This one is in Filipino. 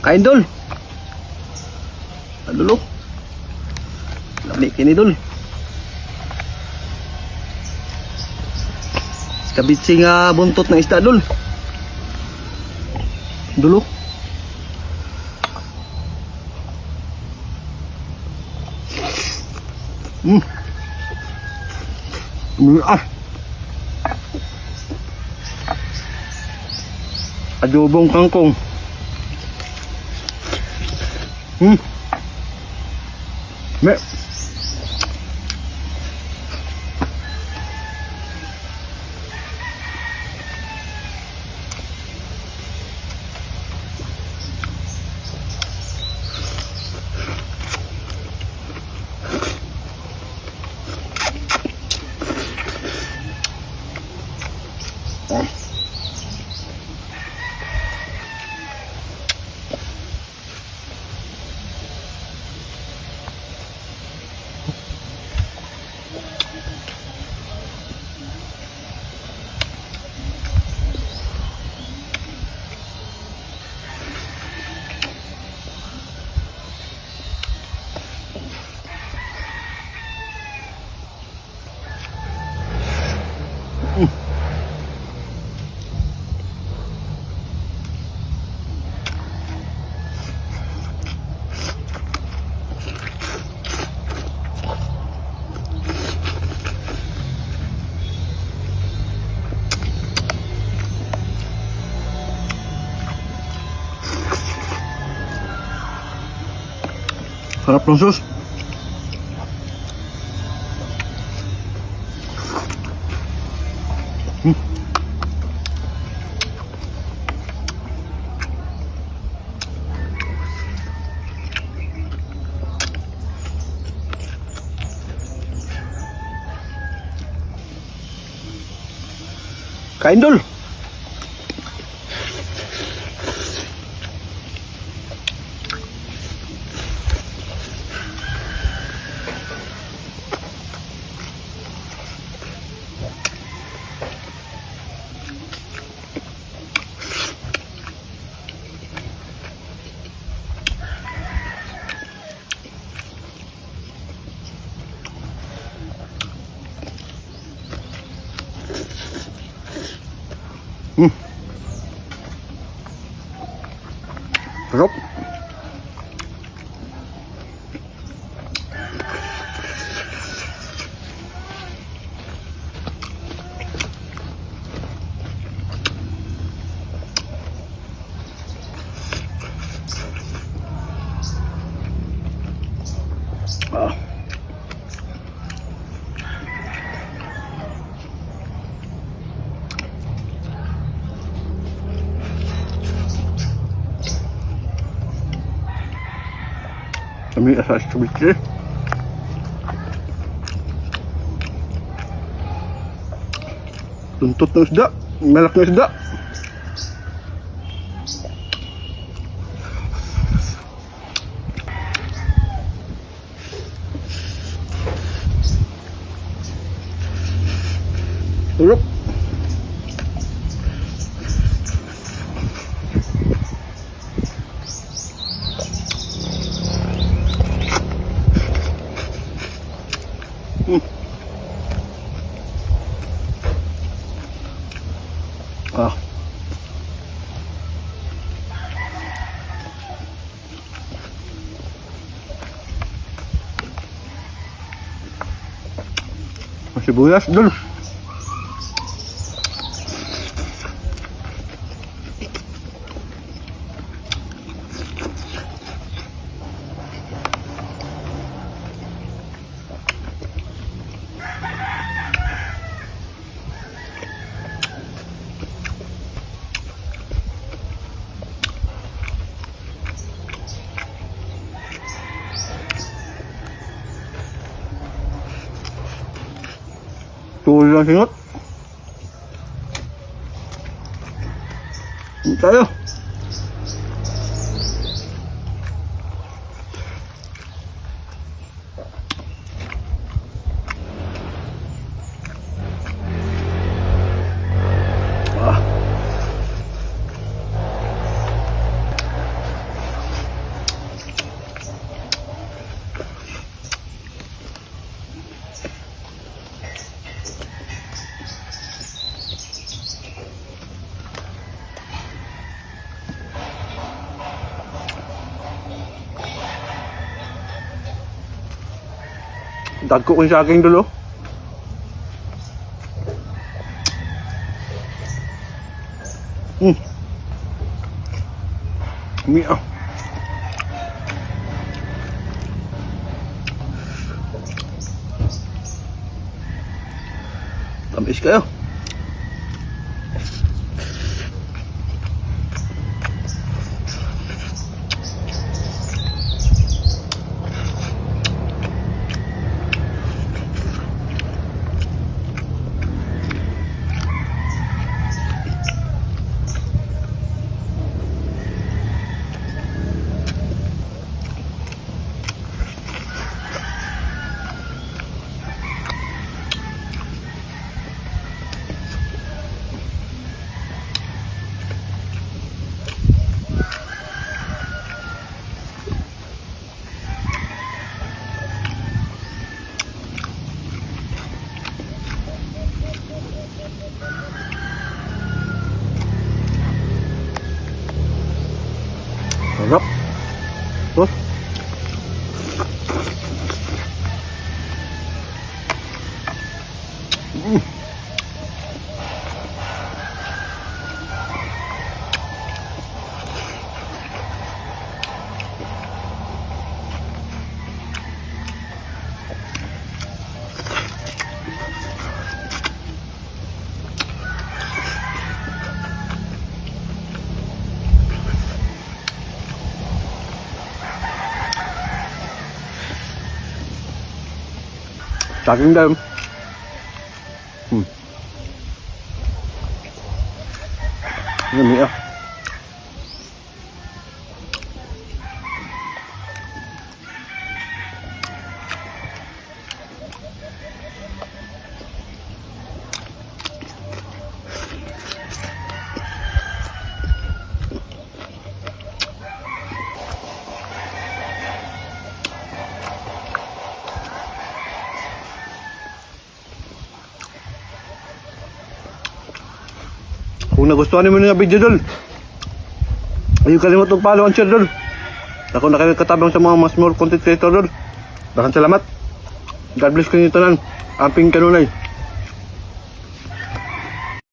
Kain dol. Adulo. Lami kini dol. Kabitsi nga buntot ng isda dol. Dulo. Adobong kangkong. Me. Sarap ng sus. Kain dul. Sarap. Kami asal sedikit. Tuntut ng isda, malak ng isda. Sarap. Sibuyas dulu. Tuloy lang singot. Tayo. Dagko ko yung saging dulu. Mia. Tamis kayo. Sarap. Oh. Saging daw. Yummy ah. Kung nagustuhan niyo yung video dol, ayun kalimut mag-follow and share dol. Ako nakakatabang sa mga mas more content creator dol. Dakan salamat. God bless kayo tanan. Amping kanunay.